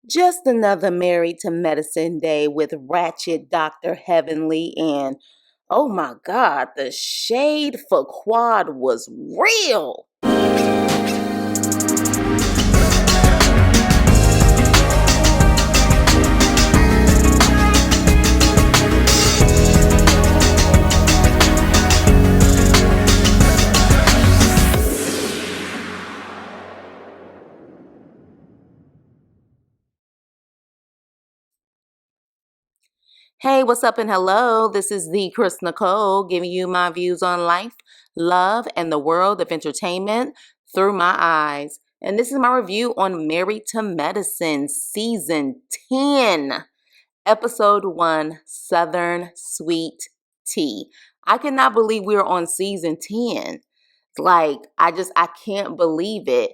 Just another Married to Medicine day with Ratchet Dr. Heavenly, and oh my God, the shade for Quad was real. Hey, what's up and hello? This is the Chris Nicole giving you my views on life, love, and the world of entertainment through my eyes. And this is my review on Married to Medicine Season 10. Episode 1, Southern Sweet Tea. I cannot believe we're on season 10. I can't believe it.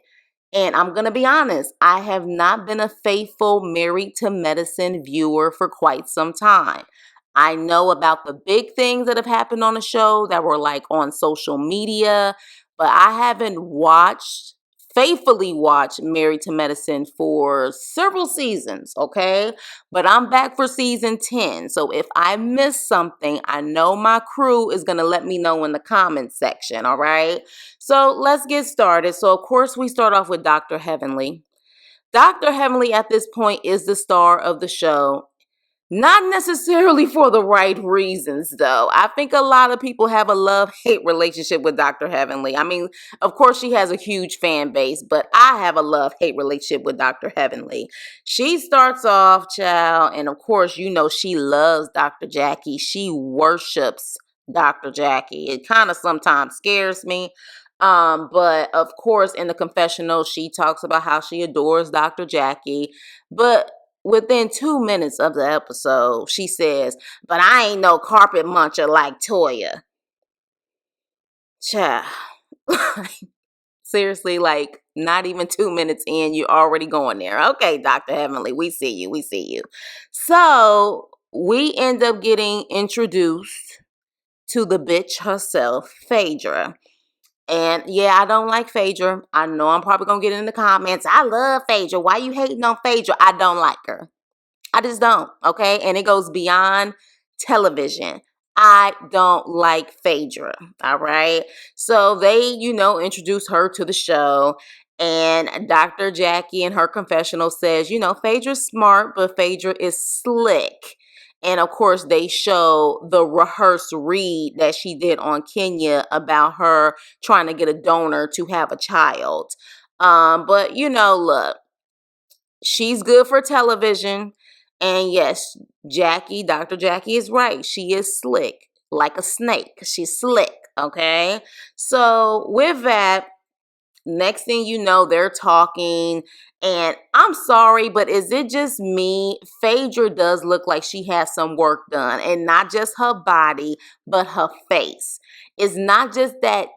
And I'm going to be honest, I have not been a faithful Married to Medicine viewer for quite some time. I know about the big things that have happened on the show that were like on social media, but I haven't faithfully watched Married to Medicine for several seasons, okay? But I'm back for season 10. So if I miss something, I know my crew is going to let me know in the comments section, all right? So let's get started. So, of course, we start off with Dr. Heavenly. Dr. Heavenly at this point is the star of the show. Not necessarily for the right reasons, though. I think a lot of people have a love-hate relationship with Dr. Heavenly. I mean, of course, she has a huge fan base, but I have a love-hate relationship with Dr. Heavenly. She starts off, child, and of course, you know she loves Dr. Jackie. She worships Dr. Jackie. It kind of sometimes scares me. But of course, in the confessional, she talks about how she adores Dr. Jackie. But within 2 minutes of the episode, she says, "But I ain't no carpet muncher like Toya." Child. Seriously, like not even 2 minutes in, you're already going there. Okay, Dr. Heavenly, we see you. We see you. So we end up getting introduced to the bitch herself, Phaedra. And yeah, I don't like Phaedra. I know I'm probably going to get in the comments. I love Phaedra. Why you hating on Phaedra? I don't like her. I just don't, okay? And it goes beyond television. I don't like Phaedra, all right? So they, introduce her to the show. And Dr. Jackie in her confessional says, Phaedra's smart, but Phaedra is slick. And of course, they show the rehearsed read that she did on Kenya about her trying to get a donor to have a child. But, look, she's good for television. And yes, Dr. Jackie is right. She is slick, like a snake. She's slick, okay? So with that, next thing you know, they're talking. And I'm sorry, but is it just me? Phaedra does look like she has some work done. And not just her body, but her face. It's not just that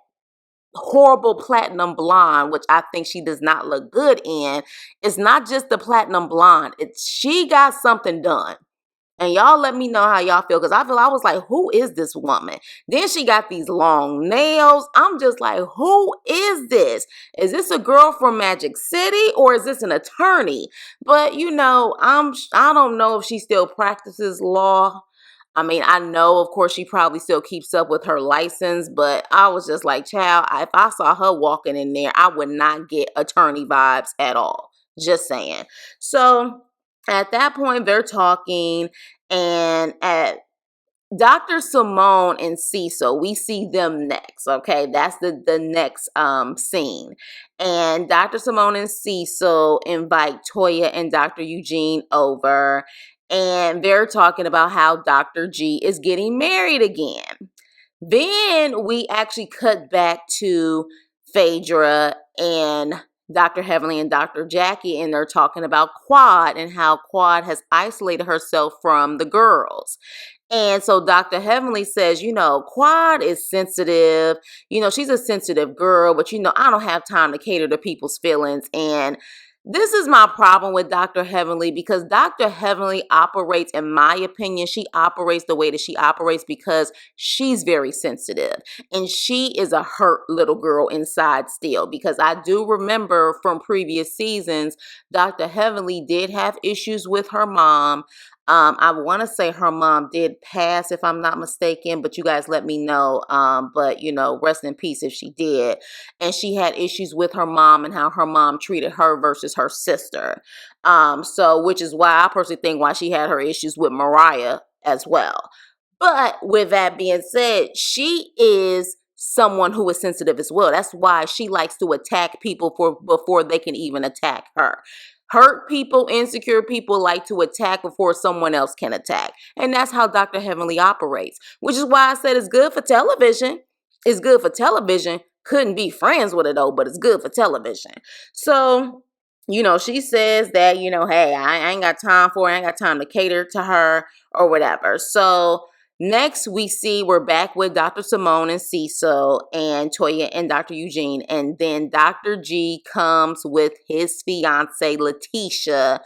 horrible platinum blonde, which I think she does not look good in. It's not just the platinum blonde. She got something done. And y'all let me know how y'all feel, because I was like, who is this woman? Then she got these long nails. I'm just like, who is this? Is this a girl from Magic City or is this an attorney? But I don't know if she still practices law. I mean, I know, of course, she probably still keeps up with her license, but I was just like, child, if I saw her walking in there, I would not get attorney vibes at all. Just saying. So at that point, they're talking, and at Dr. Simone and Cecil, we see them next. Okay, that's the next scene. And Dr. Simone and Cecil invite Toya and Dr. Eugene over, and they're talking about how Dr. G is getting married again. Then we actually cut back to Phaedra and Dr. Heavenly and Dr. Jackie, and they're talking about Quad and how Quad has isolated herself from the girls. And so Dr. Heavenly says, Quad is sensitive. She's a sensitive girl, but I don't have time to cater to people's feelings. And This is my problem with Dr. Heavenly, because Dr. Heavenly operates, in my opinion, she operates the way that she operates because she's very sensitive and she is a hurt little girl inside still. Because I do remember from previous seasons, Dr. Heavenly did have issues with her mom. I want to say her mom did pass, if I'm not mistaken, but you guys let me know. But rest in peace if she did. And she had issues with her mom and how her mom treated her versus her sister. So which is why I personally think why she had her issues with Mariah as well. But with that being said, she is someone who is sensitive as well. That's why she likes to attack people before they can even attack her. Hurt people, insecure people like to attack before someone else can attack. And that's how Dr. Heavenly operates, which is why I said it's good for television. It's good for television. Couldn't be friends with her though, but it's good for television. So, she says that, hey, I ain't got time for it. I ain't got time to cater to her or whatever. So next we see we're back with Dr. Simone and Cecil and Toya and Dr. Eugene. And then Dr. G comes with his fiance, Letitia,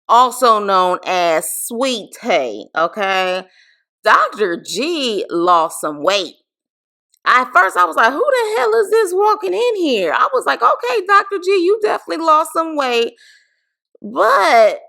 also known as Sweet Tay, okay? Dr. G lost some weight. At first, I was like, who the hell is this walking in here? I was like, okay, Dr. G, you definitely lost some weight. But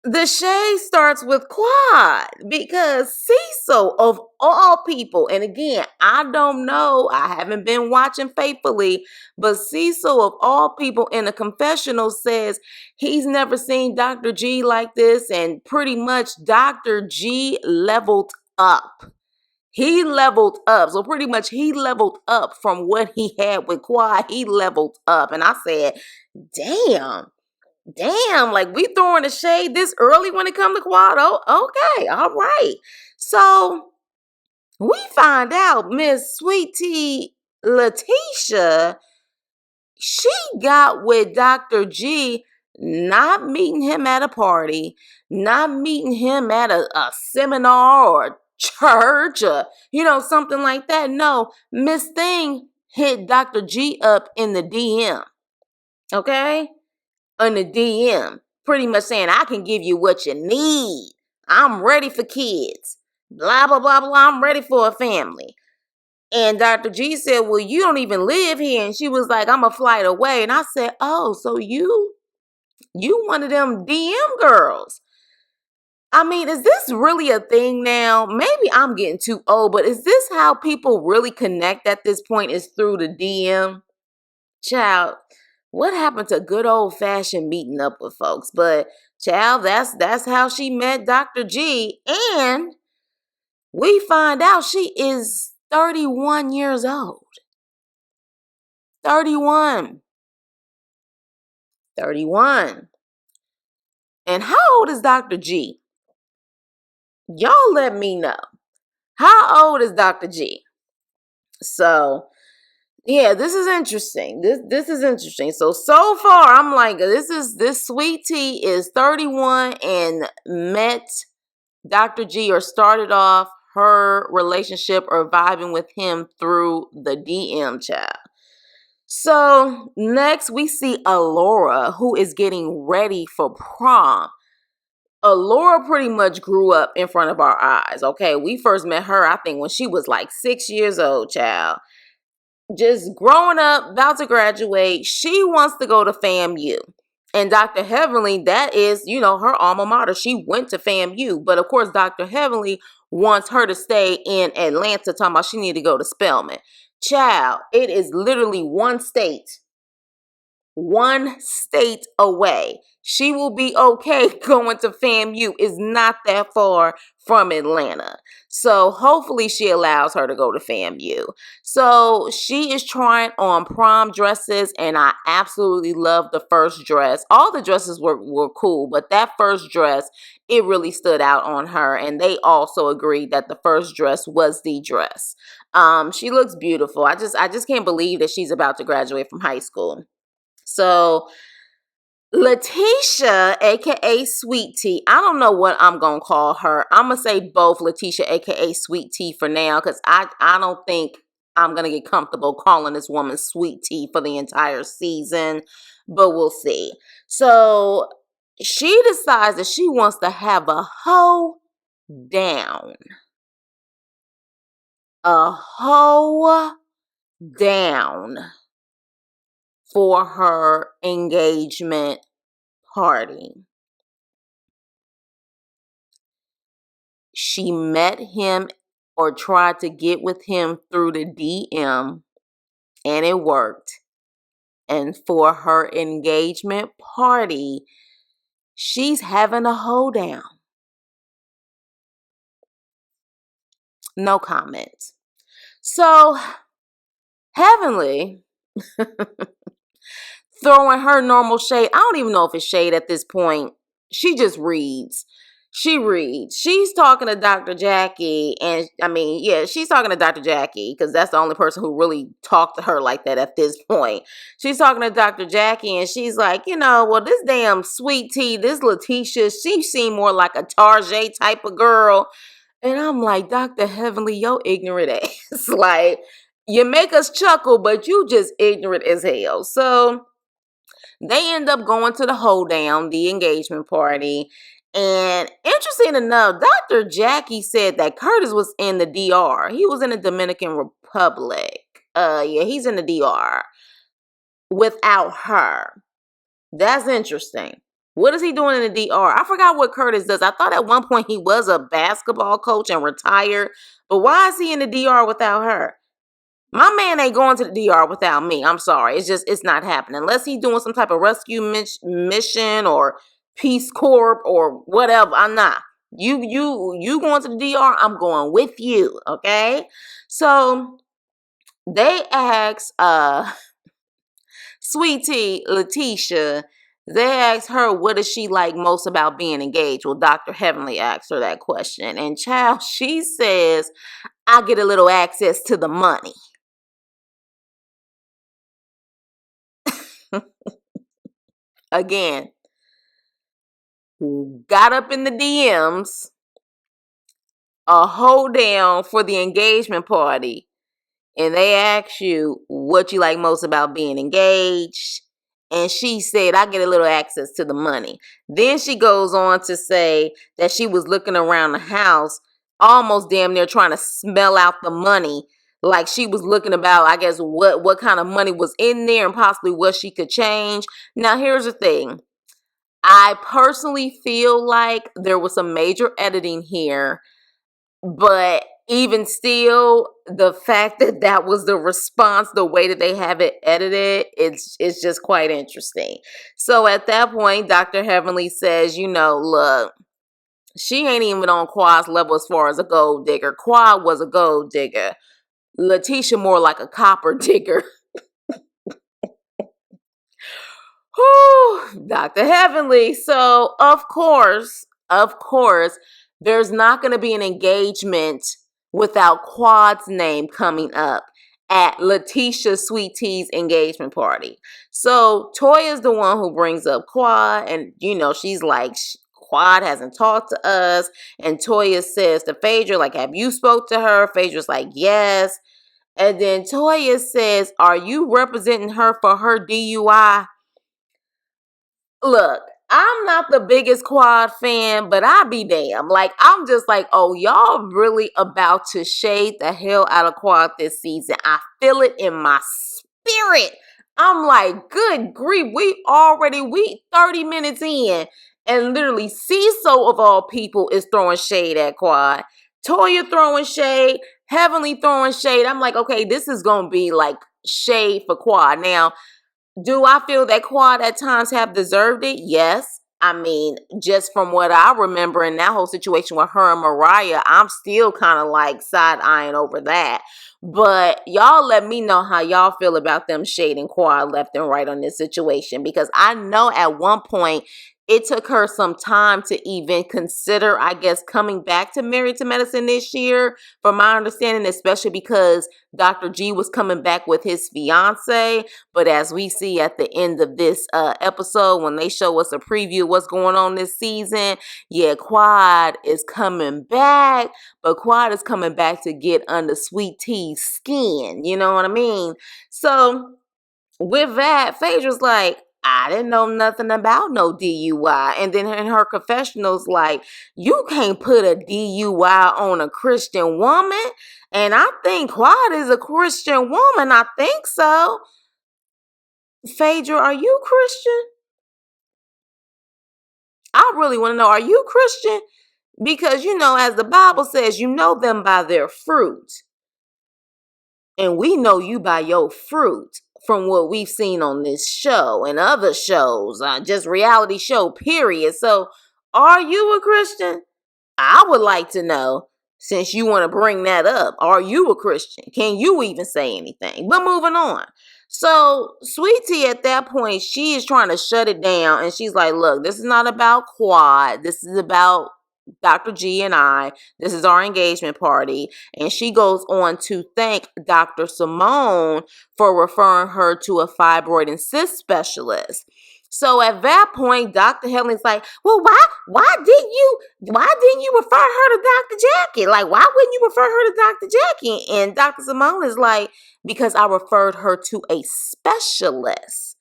the shade starts with Quad because Cecil, of all people, and again, I don't know, I haven't been watching faithfully, but Cecil, of all people, in a confessional says he's never seen Dr. G like this, and pretty much Dr. G leveled up. He leveled up. So pretty much he leveled up from what he had with Quad. He leveled up. And I said, damn, like we throwing the shade this early when it comes to Quad. Oh, okay, all right. So we find out Miss Sweetie Letitia, she got with Dr. G, not meeting him at a party, not meeting him at a seminar or church or, something like that. No, Miss Thing hit Dr. G up in the DM, okay? In the DM, pretty much saying, I can give you what you need. I'm ready for kids. Blah, blah, blah, blah. I'm ready for a family. And Dr. G said, well, you don't even live here. And she was like, I'm a flight away. And I said, oh, so you one of them DM girls. I mean, is this really a thing now? Maybe I'm getting too old, but is this how people really connect at this point, is through the DM? Child, what happened to good old fashioned meeting up with folks? But child, that's how she met Dr. G. And we find out she is 31 years old. 31. 31. And how old is Dr. G? Y'all let me know. How old is Dr. G? So, yeah, this is interesting. This is interesting. So far I'm like, this sweet tea is 31 and met Dr. G, or started off her relationship or vibing with him through the DM chat. So next we see Alora, who is getting ready for prom. Alora pretty much grew up in front of our eyes. Okay, we first met her, I think, when she was like 6 years old, child. Just growing up, about to graduate. She wants to go to FAMU. And Dr. Heavenly, that is, her alma mater. She went to FAMU. But of course, Dr. Heavenly wants her to stay in Atlanta, talking about she need to go to Spelman. Child, it is literally one state away. She will be okay going to FAMU. It's not that far from Atlanta. So hopefully she allows her to go to FAMU. So she is trying on prom dresses, and I absolutely love the first dress. All the dresses were cool, but that first dress, it really stood out on her, and they also agreed that the first dress was the dress. She looks beautiful. I just can't believe that she's about to graduate from high school. So Letitia, aka Sweet Tea, I don't know what I'm gonna call her. I'm gonna say both Letitia, aka Sweet Tea, for now, because I don't think I'm going to get comfortable calling this woman Sweet Tea for the entire season, but we'll see. So she decides that she wants to have a hoe down. A hoe down for her engagement party. She met him or tried to get with him through the DM, and it worked. And for her engagement party, she's having a hoedown. No comment. So, Heavenly throwing her normal shade. I don't even know if it's shade at this point. She just reads. She reads. She's talking to Dr. Jackie, and she's talking to Dr. Jackie because that's the only person who really talked to her like that at this point. She's talking to Dr. Jackie, and she's like, well, this damn Sweet Tea, this Letitia, she seemed more like a Tarjay type of girl. And I'm like, Dr. Heavenly, yo ignorant ass. Like, you make us chuckle, but you just ignorant as hell. So they end up going to the hoedown, the engagement party. And interesting enough, Dr. Jackie said that Curtis was in the DR. He was in the Dominican Republic. He's in the DR without her. That's interesting. What is he doing in the DR? I forgot what Curtis does. I thought at one point he was a basketball coach and retired. But why is he in the DR without her? My man ain't going to the DR without me. I'm sorry. It's not happening. Unless he's doing some type of rescue mission or Peace Corps or whatever. I'm not. You going to the DR? I'm going with you. Okay. So they ask Sweet Tea, Letitia, they asked her, what does she like most about being engaged? Well, Dr. Heavenly asked her that question. And child, she says, I get a little access to the money. Again, got up in the DMs, a hoedown for the engagement party, and they ask you what you like most about being engaged. And she said, I get a little access to the money. Then she goes on to say that she was looking around the house, almost damn near trying to smell out the money. Like she was looking about, I guess, what kind of money was in there and possibly what she could change. Now, here's the thing. I personally feel like there was some major editing here, but even still, the fact that that was the response, the way that they have it edited, it's just quite interesting. So at that point, Dr. Heavenly says, look, she ain't even on Quad's level as far as a gold digger. Quad was a gold digger. Letitia more like a copper digger. Whew, Dr. Heavenly. So, of course, there's not going to be an engagement without Quad's name coming up at Letitia Sweet Tea's engagement party. So, Toya's the one who brings up Quad, and, she's like, Quad hasn't talked to us. And Toya says to Phaedra, like, have you spoke to her? Phaedra's like, yes. And then Toya says, are you representing her for her DUI? Look, I'm not the biggest Quad fan, but I be damn. Like, I'm just like, oh, y'all really about to shade the hell out of Quad this season. I feel it in my spirit. I'm like, good grief, we 30 minutes in, and literally CISO of all people is throwing shade at Quad. Toya throwing shade, Heavenly throwing shade. I'm like, okay, this is going to be like shade for Quad. Now, do I feel that Quad at times have deserved it? Yes. I mean, just from what I remember in that whole situation with her and Mariah, I'm still kind of like side-eyeing over that. But y'all let me know how y'all feel about them shading Quad left and right on this situation. Because I know at one point it took her some time to even consider, I guess, coming back to Married to Medicine this year, from my understanding, especially because Dr. G was coming back with his fiance. But as we see at the end of this episode, when they show us a preview of what's going on this season, yeah, Quad is coming back, but Quad is coming back to get under Sweet T's skin. You know what I mean? So with that, Phaedra's like, I didn't know nothing about no DUI. And then in her confessional's like, you can't put a DUI on a Christian woman. And I think Quad is a Christian woman. I think so. Phaedra, are you Christian? I really want to know, are you Christian? Because, as the Bible says, you know them by their fruit. And we know you by your fruit from what we've seen on this show and other shows, just reality show, period. So, are you a Christian? I would like to know, since you want to bring that up, are you a Christian? Can you even say anything? But moving on. So, Sweet Tea at that point, she is trying to shut it down. And she's like, look, this is not about Quad. This is about Dr. G and I. This is our engagement party. And she goes on to thank Dr. Simone for referring her to a fibroid and cyst specialist. So at that point, Dr. Helen's like, well, why didn't you refer her to Dr. Jackie? Like, why wouldn't you refer her to Dr. Jackie? And Dr. Simone is like, because I referred her to a specialist.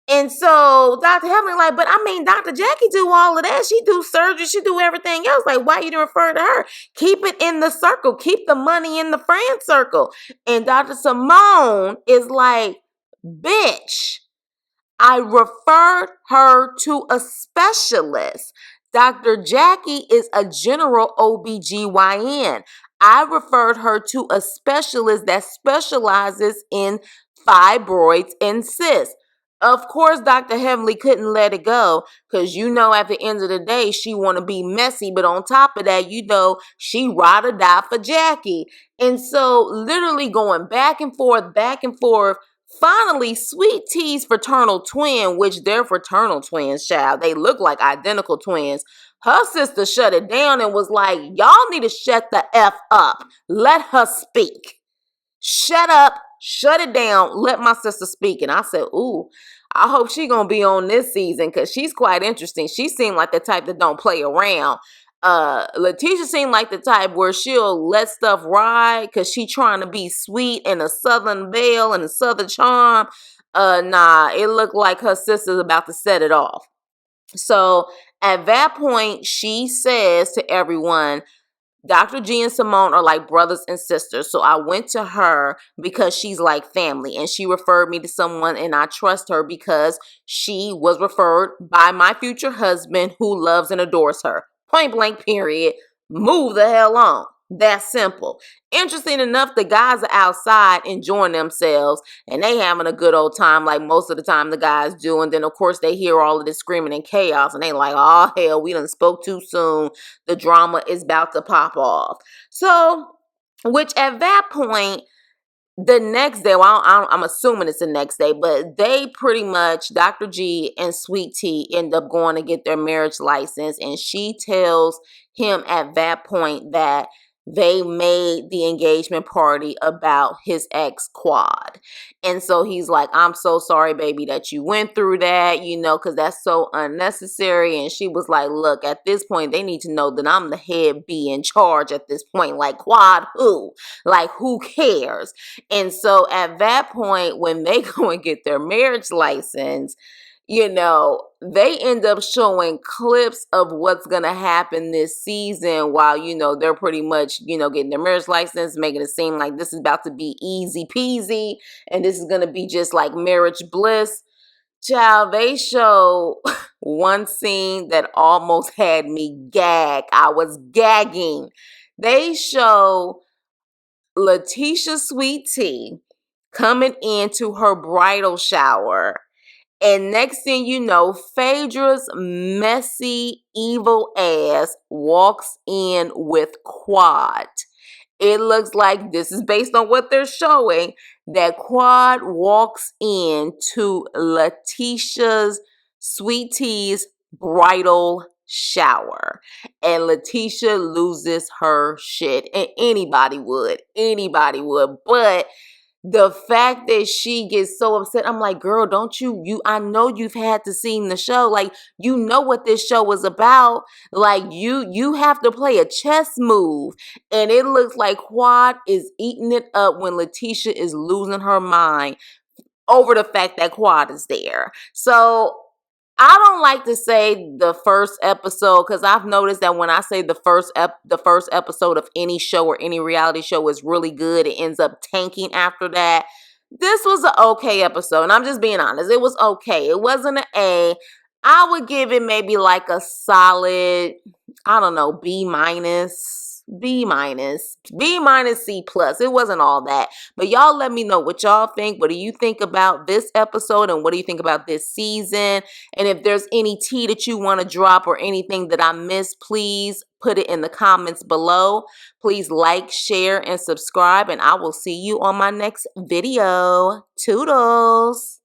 And so Dr. Helen like, but I mean, Dr. Jackie do all of that. She do surgery. She do everything else. Like, why you didn't refer to her? Keep it in the circle. Keep the money in the friend circle. And Dr. Simone is like, bitch, I referred her to a specialist. Dr. Jackie is a general OBGYN. I referred her to a specialist that specializes in fibroids and cysts. Of course, Dr. Heavenly couldn't let it go because, at the end of the day, she want to be messy. But on top of that, she ride or die for Jackie. And so literally going back and forth, finally, Sweet Tea's fraternal twin, which they're fraternal twins, child, they look like identical twins. Her sister shut it down and was like, y'all need to shut the F up. Let her speak. Shut up, shut it down, let my sister speak. And I said, ooh, I hope she gonna be on this season because she's quite interesting. She seemed like the type that don't play around. Letitia seemed like the type where she'll let stuff ride because she trying to be sweet and a Southern belle and a Southern charm. Nah, it looked like her sister's about to set it off. So at that point, she says to everyone, Dr. G and Simone are like brothers and sisters. So I went to her because she's like family and she referred me to someone and I trust her because she was referred by my future husband who loves and adores her. Point blank, period. Move the hell on. That's simple. Interesting enough, the guys are outside enjoying themselves and they having a good old time like most of the time the guys do. And then, of course, they hear all of this screaming and chaos and they like, oh, hell, we done spoke too soon. The drama is about to pop off. So, which at that point, the next day, well, I'm assuming it's the next day, but they pretty much, Dr. G and Sweet Tea end up going to get their marriage license. And she tells him at that point that they made the engagement party about his ex Quad. And so he's like, I'm so sorry, baby, that you went through that, because that's so unnecessary. And she was like, look, at this point, they need to know that I'm the head bee in charge at this point. Like, Quad who? Like, who cares? And so at that point, when they go and get their marriage license, they end up showing clips of what's going to happen this season while, they're pretty much, getting their marriage license, making it seem like this is about to be easy peasy and this is going to be just like marriage bliss. Child, they show one scene that almost had me gag. I was gagging. They show Letitia Sweet Tea coming into her bridal shower. And next thing you know, Phaedra's messy, evil ass walks in with Quad. It looks like, this is based on what they're showing, that Quad walks in to Letitia's Sweet Tea's bridal shower, and Letitia loses her shit. And anybody would, but the fact that she gets so upset, I'm like, girl, don't I know you've had to seen the show. Like, you know what this show was about. Like, you have to play a chess move. And it looks like Quad is eating it up when Letitia is losing her mind over the fact that Quad is there. So I don't like to say the first episode, because I've noticed that when I say the first episode of any show or any reality show is really good, it ends up tanking after that. This was an okay episode, and I'm just being honest. It was okay. It wasn't an A. I would give it maybe like a solid, I don't know, B minus, C plus. It wasn't all that. But y'all let me know what y'all think. What do you think about this episode, and what do you think about this season? And if there's any tea that you want to drop or anything that I missed, please put it in the comments below. Please like, share, and subscribe, and I will see you on my next video. Toodles.